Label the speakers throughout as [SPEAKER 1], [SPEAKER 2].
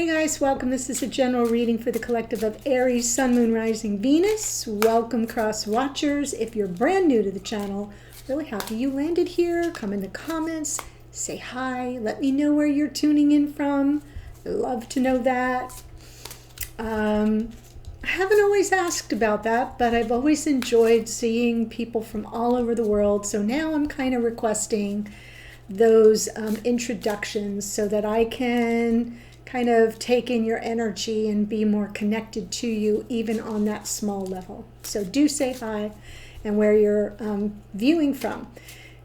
[SPEAKER 1] guys, welcome. This is a general reading for the collective of Aries, Sun, Moon, Rising, Venus. Welcome, cross watchers. If you're brand new to the channel, really happy you landed here. Come in the comments, say hi, let me know where you're tuning in from. I love to know that. I haven't always asked about that, but I've always enjoyed seeing people from all over the world. So now I'm kind of requesting those introductions so that I can kind of take in your energy and be more connected to you even on that small level. So do say hi and where you're viewing from.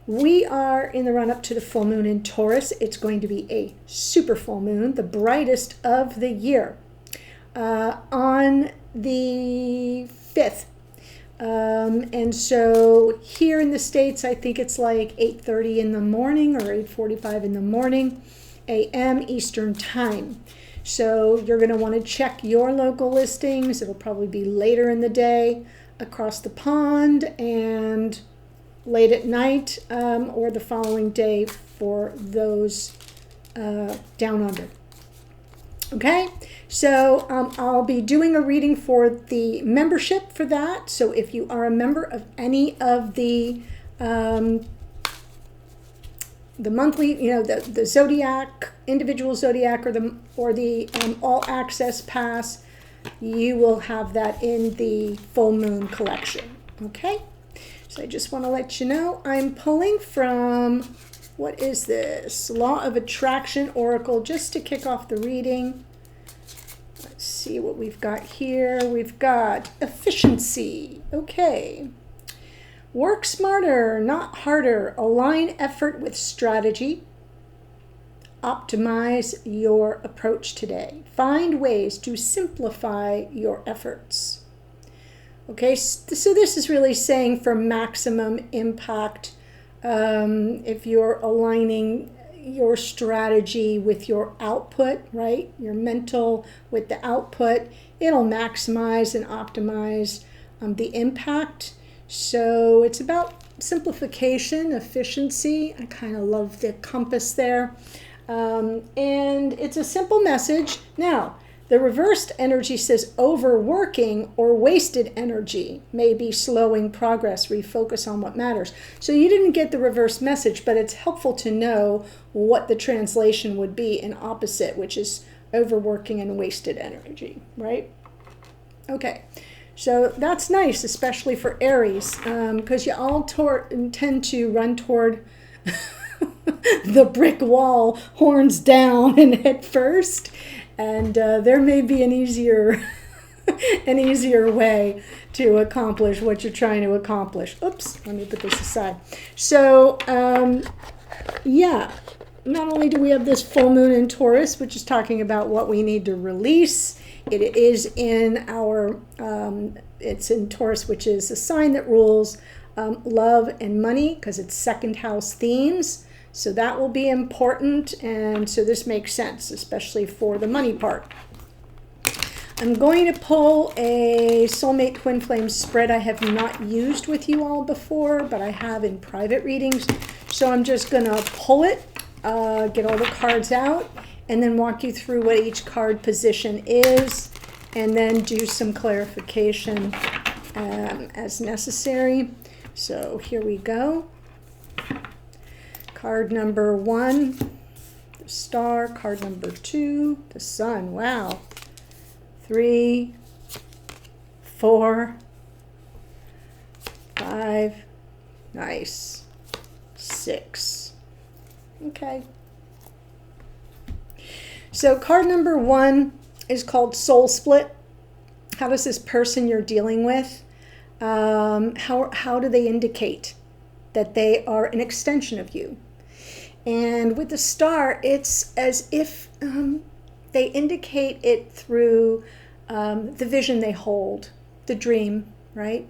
[SPEAKER 1] We are in the run-up to the full moon in Taurus. It's going to be a super full moon, the brightest of the year, on the 5th. And so here in the States, I think it's like 8:30 in the morning or 8:45 in the morning, a.m. Eastern time. So you're going to want to check your local listings. It'll probably be later in the day across the pond and late at night or the following day for those down under. Okay, so I'll be doing a reading for the membership for that. So if you are a member of any of the monthly, the zodiac, individual zodiac, or the all access pass, you will have that in the full moon collection. Okay, so I just want to let you know I'm pulling from, what is this? Law of Attraction Oracle, just to kick off the reading. Let's see what we've got here. We've got efficiency. Okay. Work smarter, not harder. Align effort with strategy. Optimize your approach today. Find ways to simplify your efforts. Okay, so this is really saying for maximum impact. If you're aligning your strategy with your output, right? Your mental with the output, it'll maximize and optimize the impact. So it's about simplification, efficiency. I kind of love the compass there. And it's a simple message. Now, the reversed energy says overworking or wasted energy may be slowing progress. Refocus on what matters. So you didn't get the reverse message, but it's helpful to know what the translation would be in opposite, which is overworking and wasted energy, right? Okay, so that's nice, especially for Aries, because you all tend to run toward the brick wall, horns down and head first. And there may be an easier way to accomplish what you're trying to accomplish. Oops, let me put this aside. So, yeah, not only do we have this full moon in Taurus, which is talking about what we need to release. It is in our, it's in Taurus, which is a sign that rules love and money, because it's second house themes. So that will be important, and so this makes sense, especially for the money part. I'm going to pull a Soulmate Twin Flame spread I have not used with you all before, but I have in private readings. So I'm just going to pull it, get all the cards out, and then walk you through what each card position is, and then do some clarification as necessary. So here we go. Card number 1, the star. Card number 2, the sun. Wow. 3, 4, 5. Nice. 6. Okay. So card number 1 is called Soul Split. How does this person you're dealing with, how do they indicate that they are an extension of you? And with the star, it's as if they indicate it through the vision they hold, the dream, right?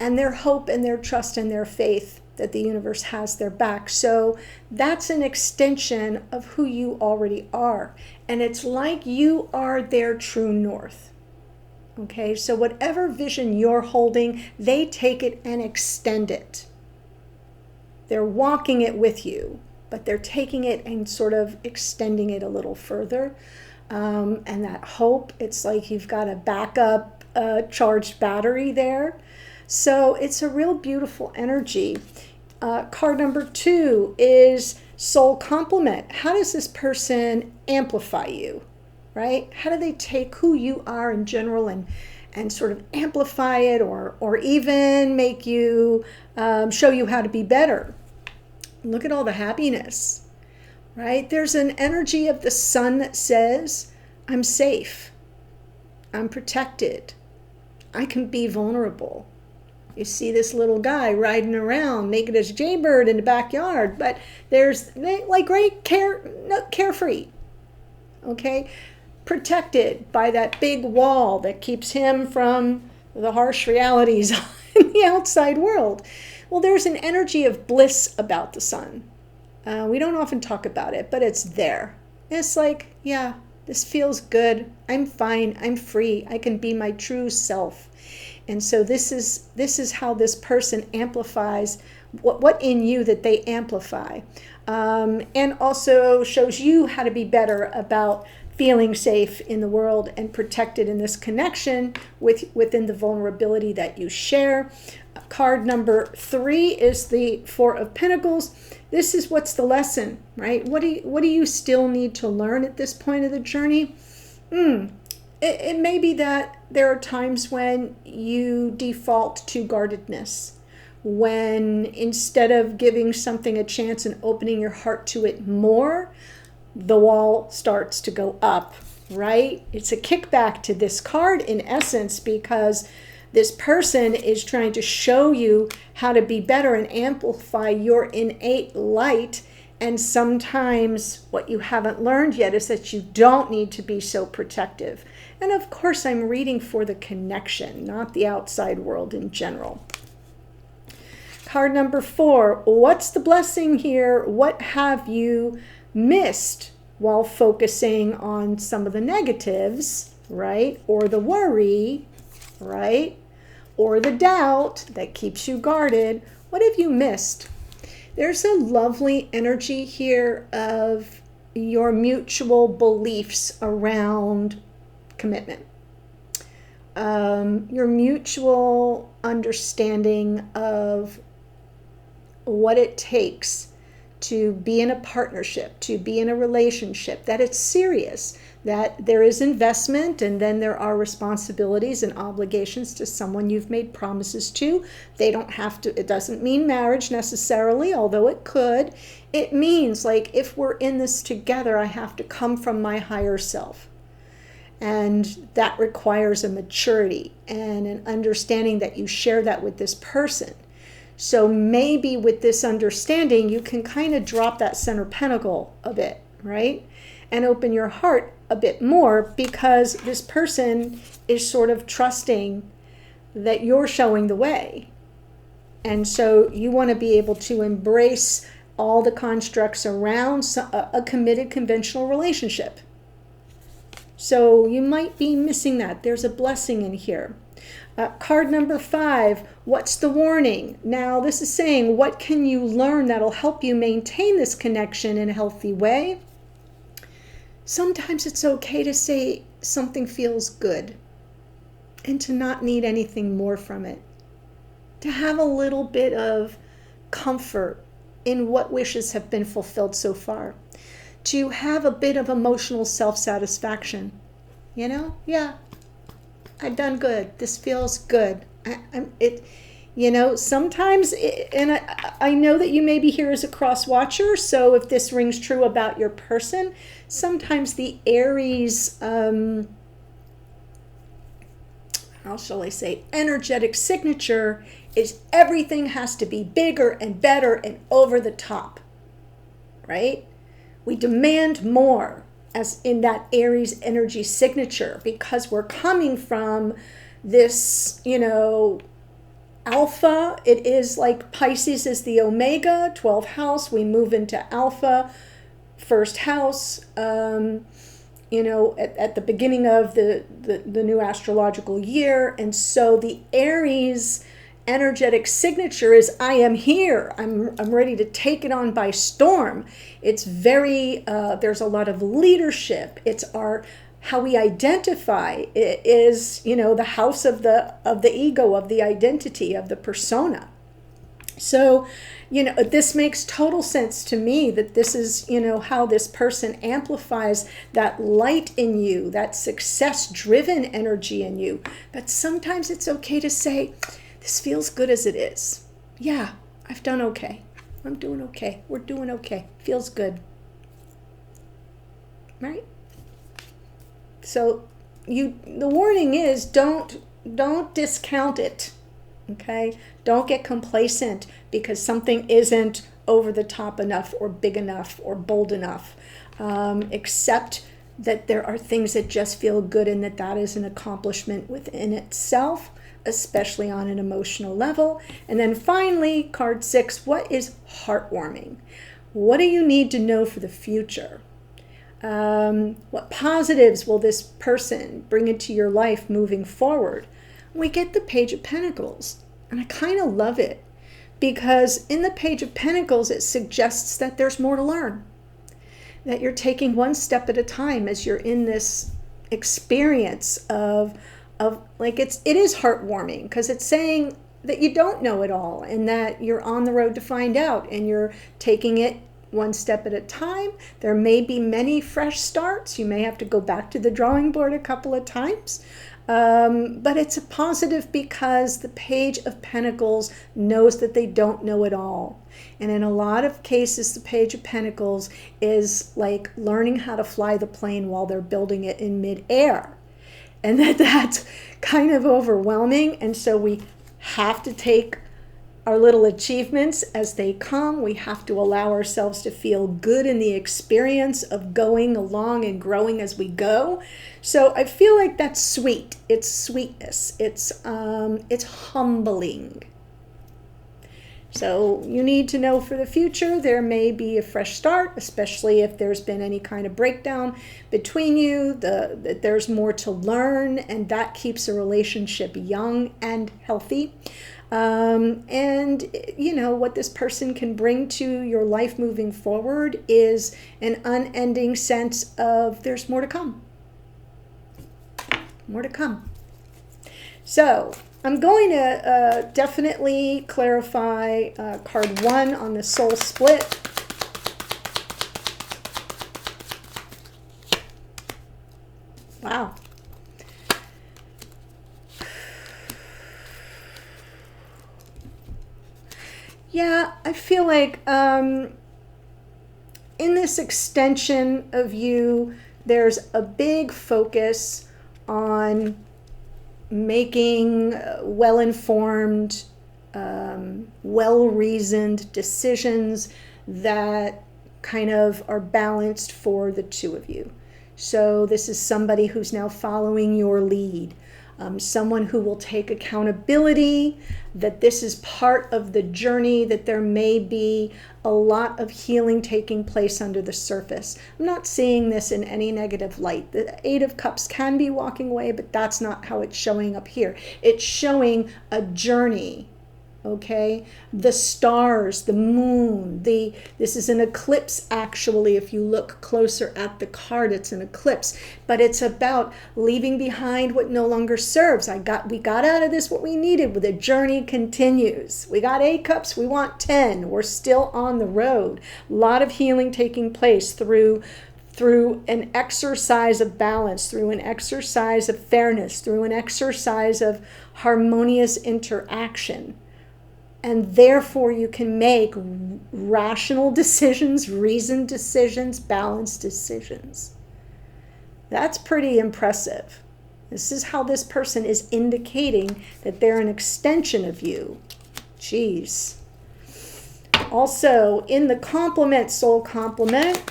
[SPEAKER 1] And their hope and their trust and their faith that the universe has their back. So that's an extension of who you already are. And it's like you are their true north. Okay, so whatever vision you're holding, they take it and extend it. They're walking it with you, but they're taking it and sort of extending it a little further. and that hope. It's like you've got a backup charged battery there. So it's a real beautiful energy. Card number 2 is soul compliment. How does this person amplify you, right? How do they take who you are in general and sort of amplify it, or even make you, show you how to be better? Look at all the happiness, right? There's an energy of the sun that says, I'm safe, I'm protected, I can be vulnerable. You see this little guy riding around naked as a jaybird in the backyard, but there's like great carefree, okay? Protected by that big wall that keeps him from the harsh realities in the outside world. Well, there's an energy of bliss about the sun. We don't often talk about it, but it's there. It's like, yeah, this feels good. I'm fine. I'm free. I can be my true self. And so this is how this person amplifies what in you that they amplify, and also shows you how to be better about feeling safe in the world and protected in this connection within the vulnerability that you share. Card number 3 is the 4 of Pentacles. This is what's the lesson, right? What do you still need to learn at this point of the journey? It may be that there are times when you default to guardedness, when instead of giving something a chance and opening your heart to it more, the wall starts to go up, right? It's a kickback to this card in essence, because this person is trying to show you how to be better and amplify your innate light. And sometimes what you haven't learned yet is that you don't need to be so protective. And of course, I'm reading for the connection, not the outside world in general. Card number 4, what's the blessing here? What have you missed while focusing on some of the negatives, right? Or the worry, right? Or the doubt that keeps you guarded. What have you missed? There's a lovely energy here of your mutual beliefs around commitment. Your mutual understanding of what it takes to be in a partnership, to be in a relationship, that it's serious, that there is investment, and then there are responsibilities and obligations to someone you've made promises to. They don't have to, it doesn't mean marriage necessarily, although it could. It means, like, if we're in this together, I have to come from my higher self. And that requires a maturity and an understanding that you share that with this person. So maybe with this understanding, you can kind of drop that center pentacle a bit, right? And open your heart a bit more, because this person is sort of trusting that you're showing the way. And so you want to be able to embrace all the constructs around a committed conventional relationship. So you might be missing that. There's a blessing in here. Card number 5, what's the warning? Now this is saying, what can you learn that'll help you maintain this connection in a healthy way? Sometimes it's okay to say something feels good and to not need anything more from it. To have a little bit of comfort in what wishes have been fulfilled so far. To have a bit of emotional self-satisfaction. You know, yeah, I've done good. This feels good. Sometimes, and I know that you may be here as a cross watcher, so if this rings true about your person, sometimes the Aries, how shall I say, energetic signature is everything has to be bigger and better and over the top, right? We demand more as in that Aries energy signature, because we're coming from this, alpha. It is like Pisces is the Omega, 12th house. We move into Alpha, first house, at the beginning of the new astrological year. And so the Aries energetic signature is I am here. I'm ready to take it on by storm. It's very, there's a lot of leadership. It's how we identify. It is, the house of the ego, of the identity, of the persona. So, this makes total sense to me that this is, how this person amplifies that light in you, that success-driven energy in you. But sometimes it's okay to say, this feels good as it is. Yeah, I've done okay. I'm doing okay. We're doing okay. Feels good. Right? So the warning is don't discount it. Okay? Don't get complacent because something isn't over the top enough or big enough or bold enough. Accept that there are things that just feel good and that is an accomplishment within itself, especially on an emotional level. And then finally, card 6, what is heartwarming? What do you need to know for the future? What positives will this person bring into your life moving forward? We get the Page of Pentacles, and I kind of love it because in the Page of Pentacles, it suggests that there's more to learn, that you're taking one step at a time as you're in this experience of like it is heartwarming because it's saying that you don't know it all and that you're on the road to find out and you're taking it one step at a time. There may be many fresh starts. You may have to go back to the drawing board a couple of times. But it's a positive because the Page of Pentacles knows that they don't know it all. And in a lot of cases, the Page of Pentacles is like learning how to fly the plane while they're building it in midair. And that's kind of overwhelming. And so we have to take our little achievements as they come. We have to allow ourselves to feel good in the experience of going along and growing as we go. So I feel like that's sweet. It's sweetness. It's humbling. So you need to know for the future, there may be a fresh start, especially if there's been any kind of breakdown between you, that there's more to learn, and that keeps a relationship young and healthy. And what this person can bring to your life moving forward is an unending sense of there's more to come. More to come. So I'm going to definitely clarify card 1 on the soul split. Wow. Yeah, I feel like in this extension of you, there's a big focus on making well-informed, well-reasoned decisions that kind of are balanced for the two of you. So this is somebody who's now following your lead. Someone who will take accountability, that this is part of the journey, that there may be a lot of healing taking place under the surface. I'm not seeing this in any negative light. The 8 of Cups can be walking away, but that's not how it's showing up here. It's showing a journey. Okay, the stars, the moon, this is an eclipse actually. If you look closer at the card, it's an eclipse, but it's about leaving behind what no longer serves. We got out of this what we needed. The journey continues. We got 8 cups, we want 10. We're still on the road. A lot of healing taking place through an exercise of balance, through an exercise of fairness, through an exercise of harmonious interaction. And therefore you can make rational decisions, reasoned decisions, balanced decisions. That's pretty impressive. This is how this person is indicating that they're an extension of you. Jeez. Also, in the complement, soul complement,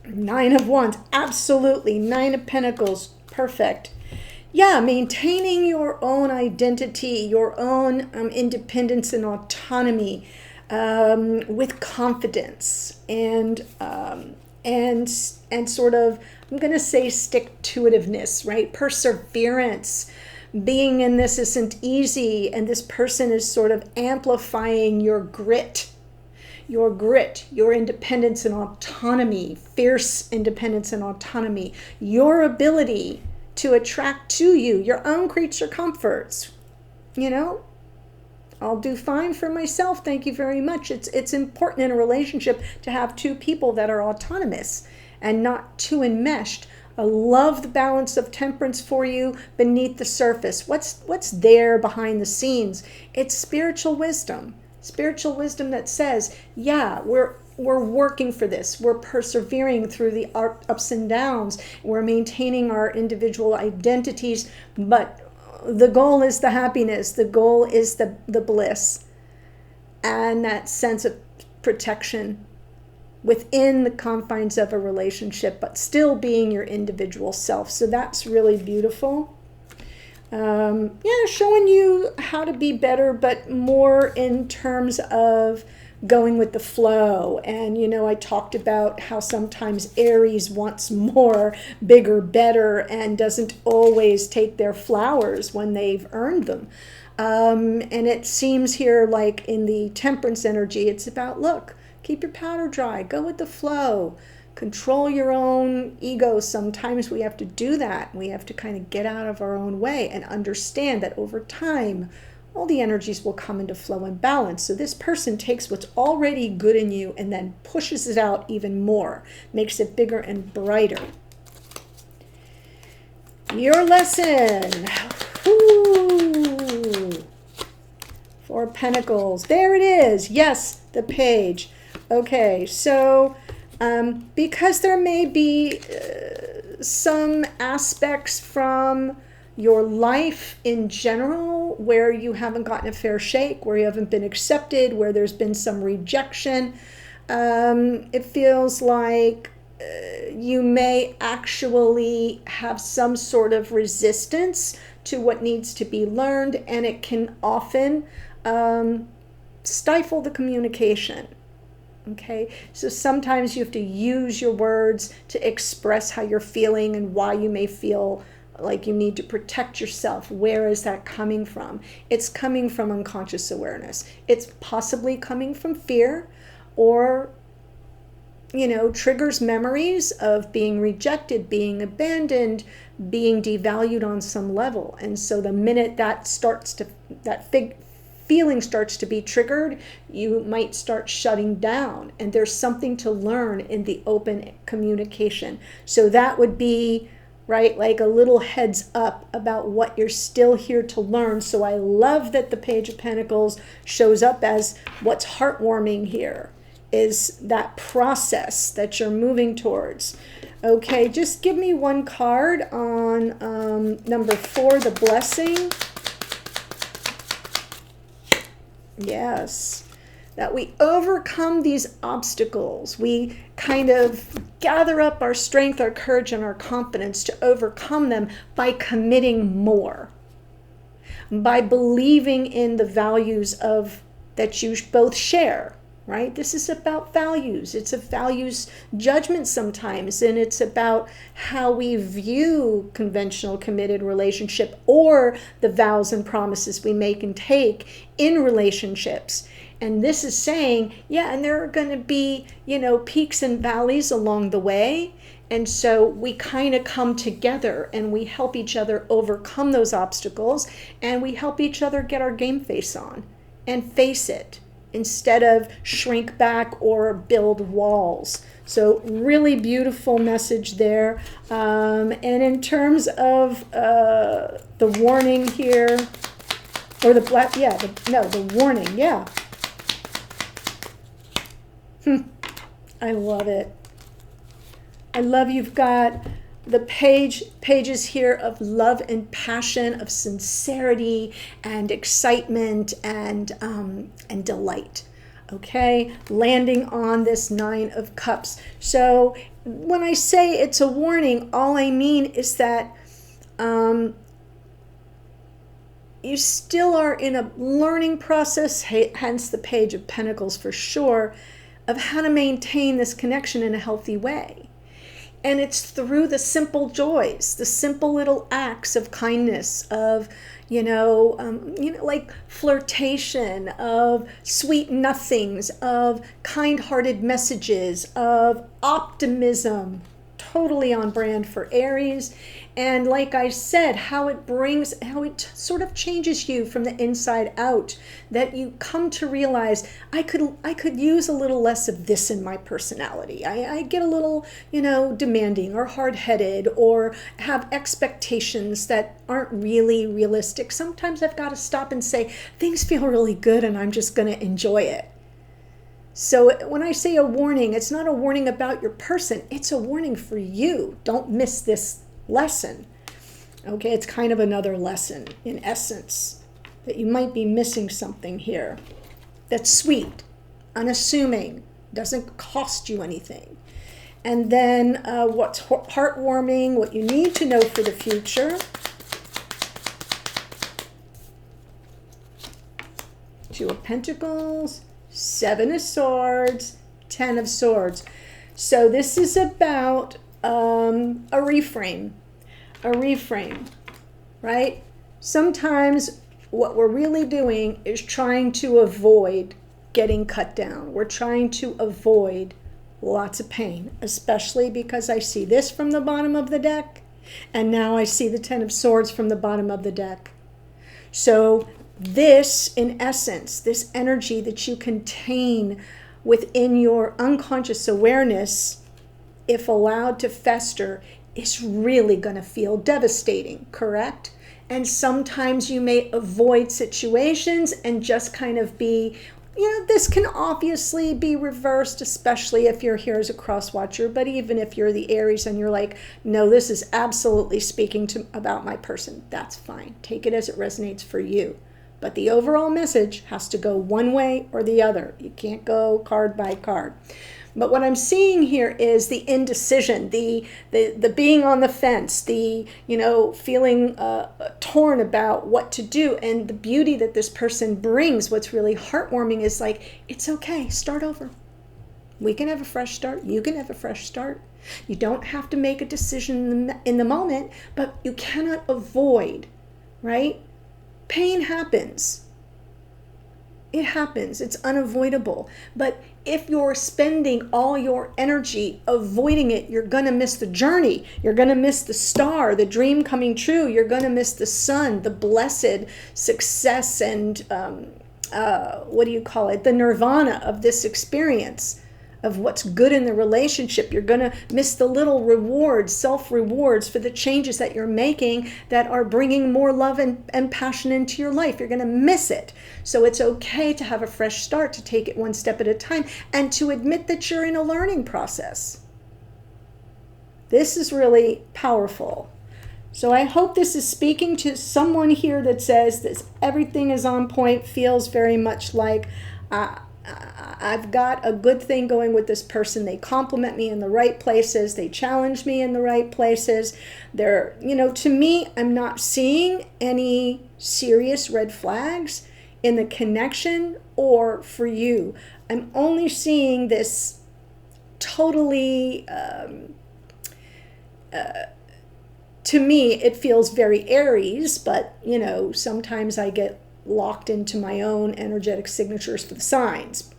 [SPEAKER 1] Nine of Wands, absolutely. 9 of Pentacles, perfect. Yeah, maintaining your own identity, your own independence and autonomy with confidence and and sort of, I'm going to say stick-to-itiveness, right? Perseverance. Being in this isn't easy, and this person is sort of amplifying your grit, your independence and autonomy, fierce independence and autonomy, your ability to attract to you your own creature comforts. You know, I'll do fine for myself, thank you very much. It's important in a relationship to have two people that are autonomous and not too enmeshed. I love the balance of temperance for you beneath the surface. What's there behind the scenes? It's spiritual wisdom. Spiritual wisdom that says, yeah, we're working for this. We're persevering through the ups and downs. We're maintaining our individual identities, but the goal is the happiness. The goal is the bliss and that sense of protection within the confines of a relationship, but still being your individual self. So that's really beautiful. Showing you how to be better, but more in terms of going with the flow. And, you know, I talked about how sometimes Aries wants more, bigger, better, and doesn't always take their flowers when they've earned them. And it seems here like in the temperance energy, it's about, look, keep your powder dry, go with the flow, control your own ego. Sometimes we have to do that. We have to kind of get out of our own way and understand that over time, all the energies will come into flow and balance. So this person takes what's already good in you and then pushes it out even more, makes it bigger and brighter. Your lesson. Ooh. Four of Pentacles. There it is. Yes, the page. Okay, so because there may be some aspects from your life in general where you haven't gotten a fair shake, where you haven't been accepted, where there's been some rejection, it feels like you may actually have some sort of resistance to what needs to be learned, and it can often stifle the communication. Okay, so sometimes you have to use your words to express how you're feeling and why you may feel like you need to protect yourself. Where is that coming from? It's coming from unconscious awareness. It's possibly coming from fear, or, you know, triggers memories of being rejected, being abandoned, being devalued on some level. And so the minute that feeling starts to be triggered, you might start shutting down, and there's something to learn in the open communication. So that would be, right, like a little heads up about what you're still here to learn. So I love that the Page of Pentacles shows up as what's heartwarming here is that process that you're moving towards. Okay, just give me one card on number 4, the blessing. Yes, that we overcome these obstacles. We kind of gather up our strength, our courage, and our confidence to overcome them by committing more, by believing in the values that you both share, right? This is about values. It's a values judgment sometimes, and it's about how we view conventional committed relationship or the vows and promises we make and take in relationships. And this is saying, yeah, and there are going to be, you know, peaks and valleys along the way. And so we kind of come together and we help each other overcome those obstacles, and we help each other get our game face on and face it, instead of shrink back or build walls. So really beautiful message there. And in terms of the warning here, or the warning, yeah. I love it. I love you've got the pages here of love and passion, of sincerity and excitement and delight. Okay, landing on this 9 of Cups. So when I say it's a warning, all I mean is that you still are in a learning process, hence the Page of Pentacles for sure. of how to maintain this connection in a healthy way. And it's through the simple joys, the simple little acts of kindness, of, like flirtation, of sweet nothings, of kind-hearted messages, of optimism, totally on brand for Aries. And like I said, how it sort of changes you from the inside out, that you come to realize I could use a little less of this in my personality. I get a little, demanding or hard-headed, or have expectations that aren't really realistic. Sometimes I've got to stop and say, things feel really good and I'm just going to enjoy it. So when I say a warning, it's not a warning about your person, it's a warning for you. Don't miss this lesson. Okay, it's kind of another lesson in essence, that you might be missing something here that's sweet, unassuming, doesn't cost you anything. And then what's heartwarming, what you need to know for the future. Two of Pentacles, Seven of Swords, Ten of Swords. So this is about a reframe, right? Sometimes what we're really doing is trying to avoid getting cut down. We're trying to avoid lots of pain, especially because I see this from the bottom of the deck, and now I see the Ten of Swords from the bottom of the deck. So this, in essence, this energy that you contain within your unconscious awareness, if allowed to fester, is really going to feel devastating, correct? And sometimes you may avoid situations and just kind of be, this can obviously be reversed, especially if you're here as a cross watcher. But even if you're the Aries and you're like, no, this is absolutely speaking about my person, that's fine. Take it as it resonates for you. But the overall message has to go one way or the other. You can't go card by card. But what I'm seeing here is the indecision, the being on the fence, the, feeling torn about what to do. And the beauty that this person brings, what's really heartwarming, is like, it's okay, start over. We can have a fresh start. You can have a fresh start. You don't have to make a decision in the moment, but you cannot avoid, right? Pain happens. It happens. It's unavoidable. But if you're spending all your energy avoiding it, you're going to miss the journey. You're going to miss the star, the dream coming true. You're going to miss the sun, the blessed success and, the nirvana of this experience, of what's good in the relationship. You're going to miss the little rewards, self-rewards for the changes that you're making that are bringing more love and passion into your life. You're going to miss it. So it's okay to have a fresh start, to take it one step at a time, and to admit that you're in a learning process. This is really powerful. So I hope this is speaking to someone here that says this, everything is on point, feels very much like, I've got a good thing going with this person. They compliment me in the right places. They challenge me in the right places. They're, to me, I'm not seeing any serious red flags in the connection or for you. I'm only seeing this totally, to me, it feels very Aries, but, sometimes I get locked into my own energetic signatures for the signs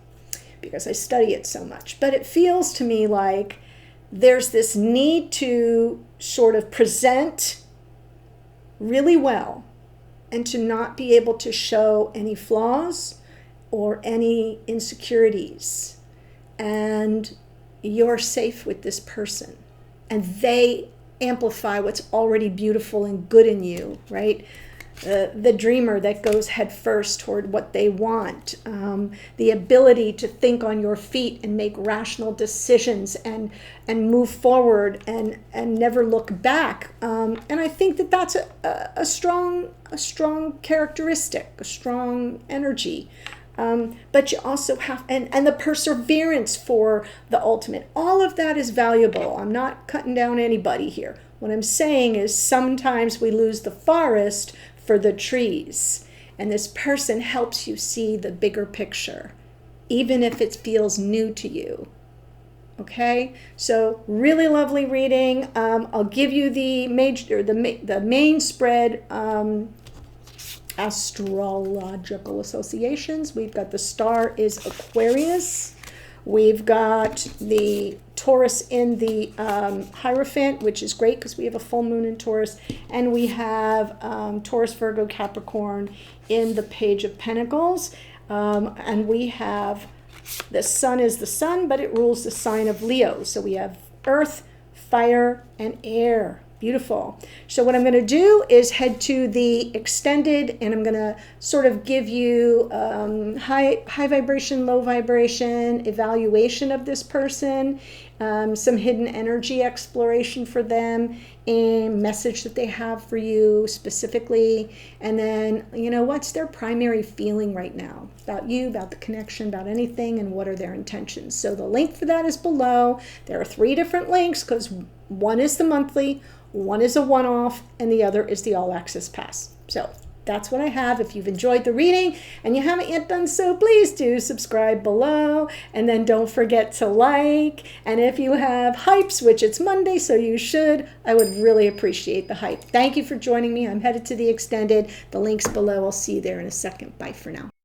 [SPEAKER 1] because I study it so much. But it feels to me like there's this need to sort of present really well and to not be able to show any flaws or any insecurities. And you're safe with this person. And they amplify what's already beautiful and good in you, right? The dreamer that goes head first toward what they want, the ability to think on your feet and make rational decisions and move forward and never look back. And I think that that's a strong characteristic, a strong energy. But you also have, and the perseverance for the ultimate. All of that is valuable. I'm not cutting down anybody here. What I'm saying is sometimes we lose the forest for the trees. And this person helps you see the bigger picture. even if it feels new to you. Okay, so really lovely reading. I'll give you the main spread astrological associations. We've got the star is Aquarius. We've got the Taurus in the Hierophant, which is great because we have a full moon in Taurus. And we have Taurus, Virgo, Capricorn in the Page of Pentacles. And we have the sun is the sun, but it rules the sign of Leo. So we have earth, fire, and air. Beautiful. So what I'm going to do is head to the extended, and I'm going to sort of give you high vibration, low vibration evaluation of this person, some hidden energy exploration for them, a message that they have for you specifically, and then, you know, what's their primary feeling right now about you, about the connection, about anything, and what are their intentions. So the link for that is below. There are 3 different links because one is the monthly, one is a one-off, and the other is the all-access pass. So that's what I have. If you've enjoyed the reading and you haven't yet done so, please do subscribe below, and then don't forget to like. And if you have hypes, which it's Monday, so you should, I would really appreciate the hype. Thank you for joining me. I'm headed to the extended. The link's below. I'll see you there in a second. Bye for now.